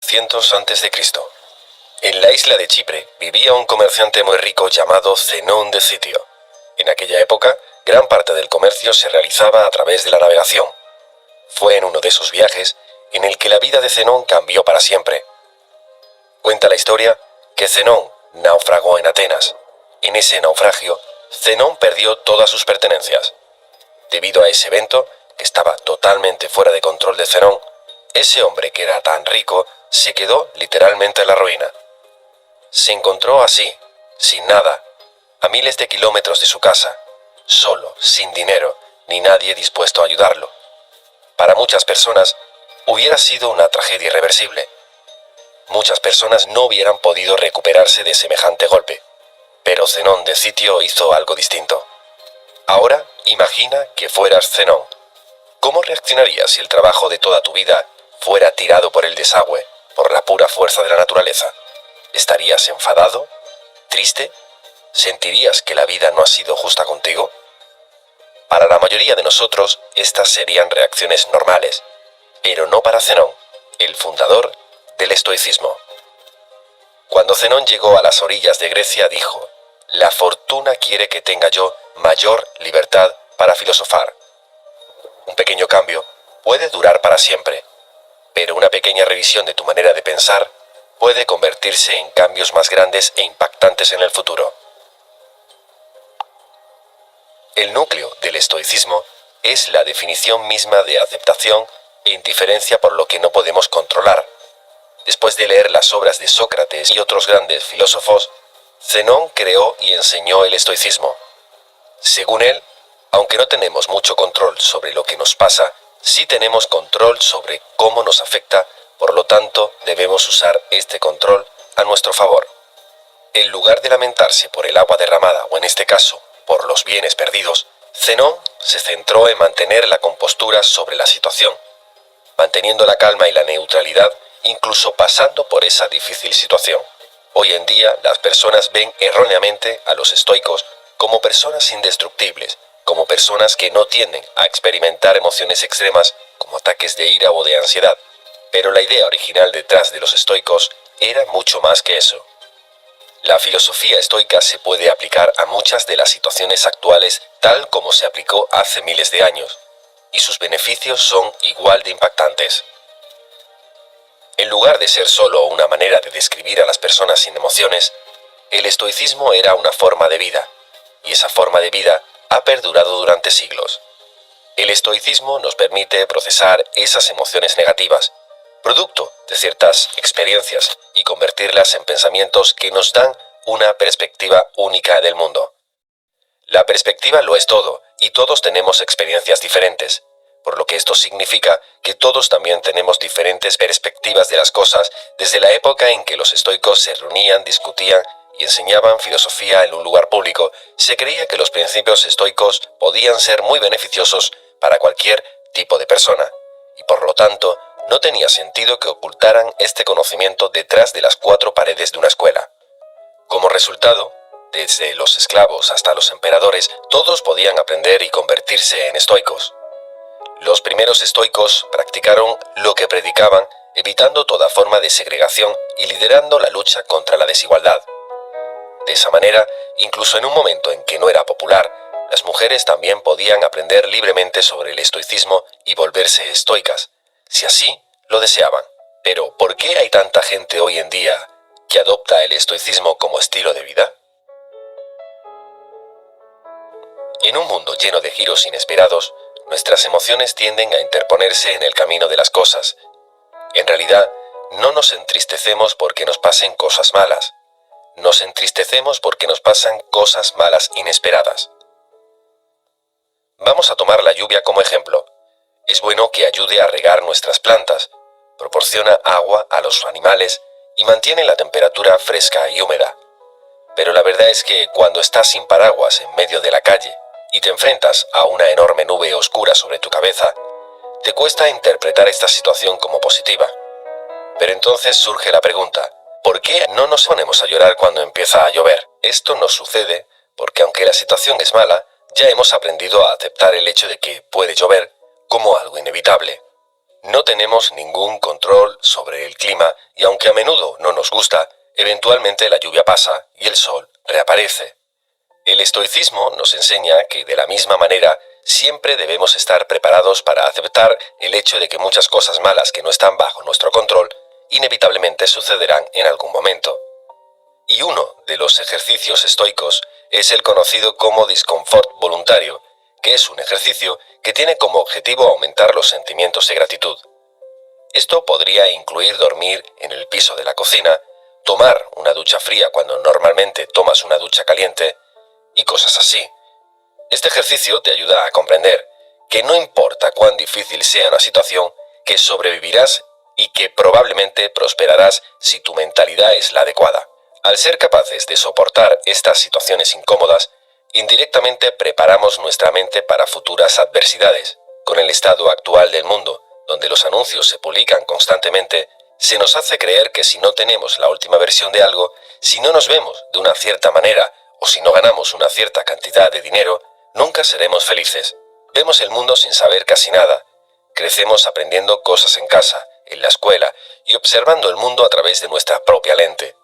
300 a.C. En la isla de Chipre vivía un comerciante muy rico llamado Zenón de Citio. En aquella época, gran parte del comercio se realizaba a través de la navegación. Fue en uno de esos viajes en el que la vida de Zenón cambió para siempre. Cuenta la historia que Zenón naufragó en Atenas. En ese naufragio, Zenón perdió todas sus pertenencias. Debido a ese evento, que estaba totalmente fuera de control de Zenón, ese hombre que era tan rico se quedó literalmente en la ruina. Se encontró así, sin nada, a miles de kilómetros de su casa, solo, sin dinero, ni nadie dispuesto a ayudarlo. Para muchas personas, hubiera sido una tragedia irreversible. Muchas personas no hubieran podido recuperarse de semejante golpe, pero Zenón de Citio hizo algo distinto. Ahora, imagina que fueras Zenón. ¿Cómo reaccionarías si el trabajo de toda tu vida fuera tirado por el desagüe, por la pura fuerza de la naturaleza? ¿Estarías enfadado? ¿Triste? ¿Sentirías que la vida no ha sido justa contigo? Para la mayoría de nosotros, estas serían reacciones normales, pero no para Zenón, el fundador del estoicismo. Cuando Zenón llegó a las orillas de Grecia, dijo: «La fortuna quiere que tenga yo mayor libertad para filosofar». Un pequeño cambio puede durar para siempre, pero una pequeña revisión de tu manera de pensar puede convertirse en cambios más grandes e impactantes en el futuro. El núcleo del estoicismo es la definición misma de aceptación e indiferencia por lo que no podemos controlar. Después de leer las obras de Sócrates y otros grandes filósofos, Zenón creó y enseñó el estoicismo. Según él, aunque no tenemos mucho control sobre lo que nos pasa, sí tenemos control sobre cómo nos afecta, por lo tanto, debemos usar este control a nuestro favor. En lugar de lamentarse por el agua derramada, o en este caso, por los bienes perdidos, Zenón se centró en mantener la compostura sobre la situación, manteniendo la calma y la neutralidad, incluso pasando por esa difícil situación. Hoy en día, las personas ven erróneamente a los estoicos como personas indestructibles, como personas que no tienden a experimentar emociones extremas como ataques de ira o de ansiedad. Pero la idea original detrás de los estoicos era mucho más que eso. La filosofía estoica se puede aplicar a muchas de las situaciones actuales tal como se aplicó hace miles de años, y sus beneficios son igual de impactantes. En lugar de ser solo una manera de describir a las personas sin emociones, el estoicismo era una forma de vida, y esa forma de vida ha perdurado durante siglos. El estoicismo nos permite procesar esas emociones negativas, producto de ciertas experiencias, y convertirlas en pensamientos que nos dan una perspectiva única del mundo. La perspectiva lo es todo, y todos tenemos experiencias diferentes, por lo que esto significa que todos también tenemos diferentes perspectivas de las cosas desde la época en que los estoicos se reunían, discutían y enseñaban filosofía en un lugar público. Se creía que los principios estoicos podían ser muy beneficiosos para cualquier tipo de persona, y por lo tanto, no tenía sentido que ocultaran este conocimiento detrás de las cuatro paredes de una escuela. Como resultado, desde los esclavos hasta los emperadores, todos podían aprender y convertirse en estoicos. Los primeros estoicos practicaron lo que predicaban, evitando toda forma de segregación y liderando la lucha contra la desigualdad. De esa manera, incluso en un momento en que no era popular, las mujeres también podían aprender libremente sobre el estoicismo y volverse estoicas, si así lo deseaban. Pero, ¿por qué hay tanta gente hoy en día que adopta el estoicismo como estilo de vida? En un mundo lleno de giros inesperados, nuestras emociones tienden a interponerse en el camino de las cosas. En realidad, no nos entristecemos porque nos pasen cosas malas. Nos entristecemos porque nos pasan cosas malas inesperadas. Vamos a tomar la lluvia como ejemplo. Es bueno que ayude a regar nuestras plantas, proporciona agua a los animales y mantiene la temperatura fresca y húmeda. Pero la verdad es que cuando estás sin paraguas en medio de la calle y te enfrentas a una enorme nube oscura sobre tu cabeza, te cuesta interpretar esta situación como positiva. Pero entonces surge la pregunta: ¿por qué no nos ponemos a llorar cuando empieza a llover? Esto nos sucede porque aunque la situación es mala, ya hemos aprendido a aceptar el hecho de que puede llover como algo inevitable. No tenemos ningún control sobre el clima y aunque a menudo no nos gusta, eventualmente la lluvia pasa y el sol reaparece. El estoicismo nos enseña que de la misma manera siempre debemos estar preparados para aceptar el hecho de que muchas cosas malas que no están bajo nuestro control inevitablemente sucederán en algún momento. Y uno de los ejercicios estoicos es el conocido como disconfort voluntario, que es un ejercicio que tiene como objetivo aumentar los sentimientos de gratitud. Esto podría incluir dormir en el piso de la cocina, tomar una ducha fría cuando normalmente tomas una ducha caliente, y cosas así. Este ejercicio te ayuda a comprender que no importa cuán difícil sea una situación, que sobrevivirás y que probablemente prosperarás si tu mentalidad es la adecuada. Al ser capaces de soportar estas situaciones incómodas, indirectamente preparamos nuestra mente para futuras adversidades. Con el estado actual del mundo, donde los anuncios se publican constantemente, se nos hace creer que si no tenemos la última versión de algo, si no nos vemos de una cierta manera o si no ganamos una cierta cantidad de dinero, nunca seremos felices. Vemos el mundo sin saber casi nada. Crecemos aprendiendo cosas en casa, en la escuela y observando el mundo a través de nuestra propia lente.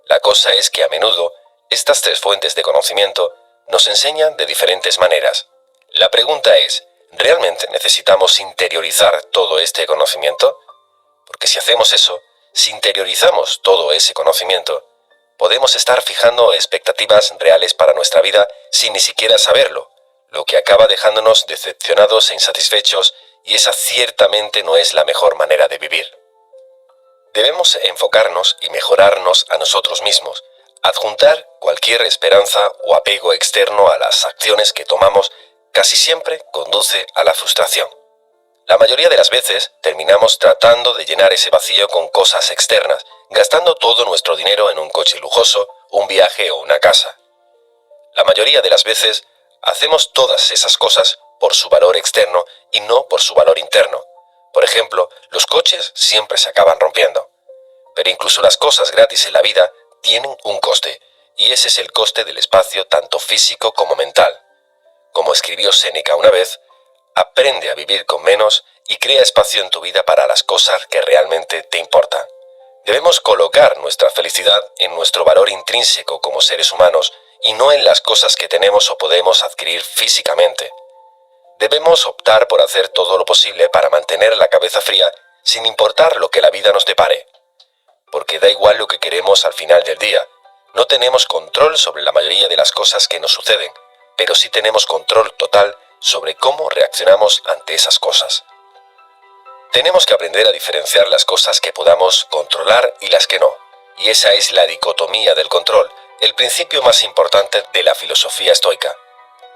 La cosa es que a menudo estas tres fuentes de conocimiento nos enseñan de diferentes maneras. La pregunta es, ¿realmente necesitamos interiorizar todo este conocimiento? Porque si hacemos eso, si interiorizamos todo ese conocimiento, podemos estar fijando expectativas reales para nuestra vida sin ni siquiera saberlo, lo que acaba dejándonos decepcionados e insatisfechos, y esa ciertamente no es la mejor manera de vivir. Debemos enfocarnos y mejorarnos a nosotros mismos, adjuntar cualquier esperanza o apego externo a las acciones que tomamos casi siempre conduce a la frustración. La mayoría de las veces terminamos tratando de llenar ese vacío con cosas externas, gastando todo nuestro dinero en un coche lujoso, un viaje o una casa. La mayoría de las veces hacemos todas esas cosas por su valor externo y no por su valor interno. Por ejemplo, los coches siempre se acaban rompiendo. Pero incluso las cosas gratis en la vida tienen un coste, y ese es el coste del espacio tanto físico como mental. Como escribió Séneca una vez, aprende a vivir con menos y crea espacio en tu vida para las cosas que realmente te importan. Debemos colocar nuestra felicidad en nuestro valor intrínseco como seres humanos y no en las cosas que tenemos o podemos adquirir físicamente. Debemos optar por hacer todo lo posible para mantener la cabeza fría sin importar lo que la vida nos depare. Porque da igual lo que queremos al final del día. No tenemos control sobre la mayoría de las cosas que nos suceden, pero sí tenemos control total sobre cómo reaccionamos ante esas cosas. Tenemos que aprender a diferenciar las cosas que podamos controlar y las que no. Y esa es la dicotomía del control, el principio más importante de la filosofía estoica.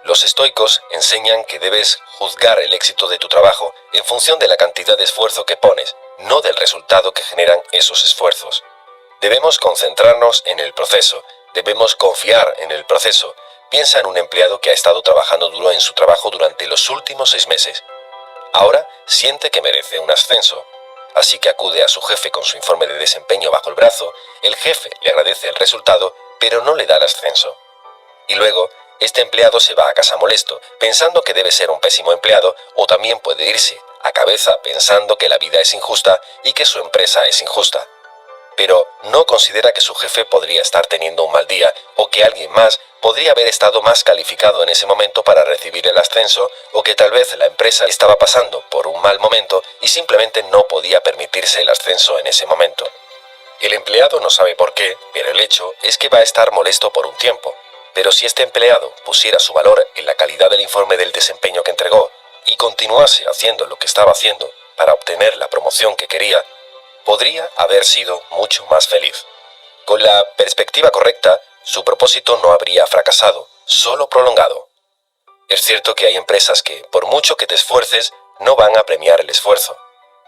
Los estoicos enseñan que debes juzgar el éxito de tu trabajo en función de la cantidad de esfuerzo que pones, no del resultado que generan esos esfuerzos. Debemos concentrarnos en el proceso, debemos confiar en el proceso. Piensa en un empleado que ha estado trabajando duro en su trabajo durante los últimos 6 meses. Ahora siente que merece un ascenso, así que acude a su jefe con su informe de desempeño bajo el brazo. El jefe le agradece el resultado, pero no le da el ascenso. Y luego, este empleado se va a casa molesto, pensando que debe ser un pésimo empleado, o también puede irse a cabeza pensando que la vida es injusta y que su empresa es injusta. Pero no considera que su jefe podría estar teniendo un mal día o que alguien más podría haber estado más calificado en ese momento para recibir el ascenso, o que tal vez la empresa estaba pasando por un mal momento y simplemente no podía permitirse el ascenso en ese momento. El empleado no sabe por qué, pero el hecho es que va a estar molesto por un tiempo. Pero si este empleado pusiera su valor en la calidad del informe del desempeño que entregó y continuase haciendo lo que estaba haciendo para obtener la promoción que quería, podría haber sido mucho más feliz. Con la perspectiva correcta, su propósito no habría fracasado, solo prolongado. Es cierto que hay empresas que, por mucho que te esfuerces, no van a premiar el esfuerzo.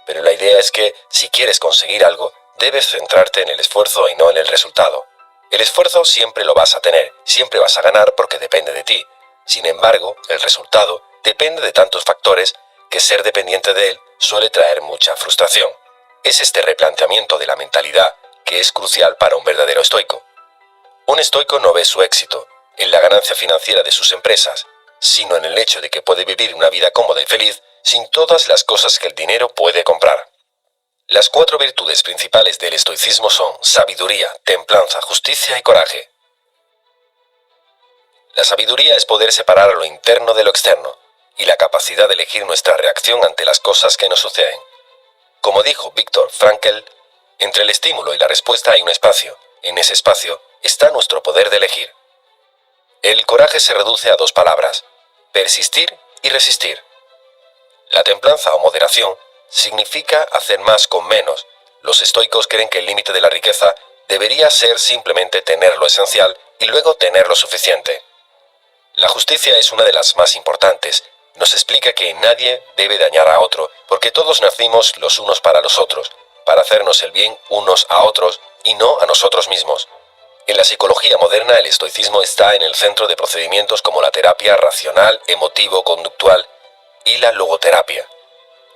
Pero la idea es que, si quieres conseguir algo, debes centrarte en el esfuerzo y no en el resultado. El esfuerzo siempre lo vas a tener, siempre vas a ganar porque depende de ti. Sin embargo, el resultado depende de tantos factores que ser dependiente de él suele traer mucha frustración. Es este replanteamiento de la mentalidad que es crucial para un verdadero estoico. Un estoico no ve su éxito en la ganancia financiera de sus empresas, sino en el hecho de que puede vivir una vida cómoda y feliz sin todas las cosas que el dinero puede comprar. Las 4 virtudes principales del estoicismo son sabiduría, templanza, justicia y coraje. La sabiduría es poder separar lo interno de lo externo, y la capacidad de elegir nuestra reacción ante las cosas que nos suceden. Como dijo Viktor Frankl, entre el estímulo y la respuesta hay un espacio. En ese espacio está nuestro poder de elegir. El coraje se reduce a 2 palabras: persistir y resistir. La templanza o moderación significa hacer más con menos. Los estoicos creen que el límite de la riqueza debería ser simplemente tener lo esencial y luego tener lo suficiente. La justicia es una de las más importantes. Nos explica que nadie debe dañar a otro, porque todos nacimos los unos para los otros, para hacernos el bien unos a otros y no a nosotros mismos. En la psicología moderna, el estoicismo está en el centro de procedimientos como la terapia racional, emotivo-conductual y la logoterapia.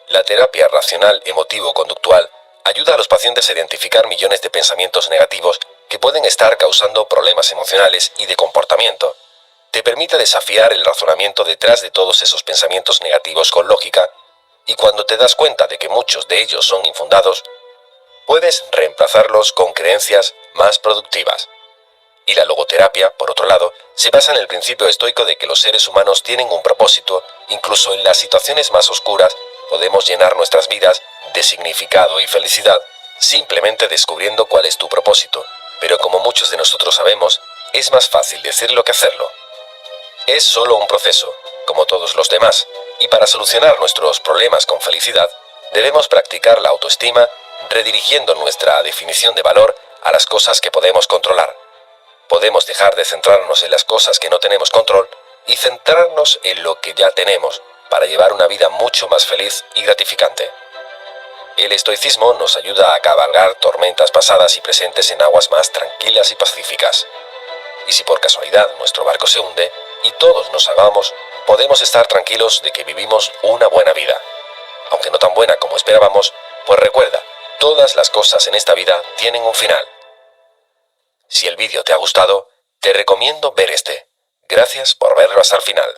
La terapia racional, emotivo-conductual ayuda a los pacientes a identificar millones de pensamientos negativos que pueden estar causando problemas emocionales y de comportamiento. Te permite desafiar el razonamiento detrás de todos esos pensamientos negativos con lógica, y cuando te das cuenta de que muchos de ellos son infundados, puedes reemplazarlos con creencias más productivas. Y la logoterapia, por otro lado, se basa en el principio estoico de que los seres humanos tienen un propósito. Incluso en las situaciones más oscuras podemos llenar nuestras vidas de significado y felicidad simplemente descubriendo cuál es tu propósito. Pero como muchos de nosotros sabemos, es más fácil decirlo que hacerlo. Es solo un proceso, como todos los demás, y para solucionar nuestros problemas con felicidad, debemos practicar la autoestima, redirigiendo nuestra definición de valor a las cosas que podemos controlar. Podemos dejar de centrarnos en las cosas que no tenemos control y centrarnos en lo que ya tenemos, para llevar una vida mucho más feliz y gratificante. El estoicismo nos ayuda a cabalgar tormentas pasadas y presentes en aguas más tranquilas y pacíficas. Y si por casualidad nuestro barco se hunde y todos nos ahogamos, podemos estar tranquilos de que vivimos una buena vida. Aunque no tan buena como esperábamos, pues recuerda, todas las cosas en esta vida tienen un final. Si el vídeo te ha gustado, te recomiendo ver este. Gracias por verlo hasta el final.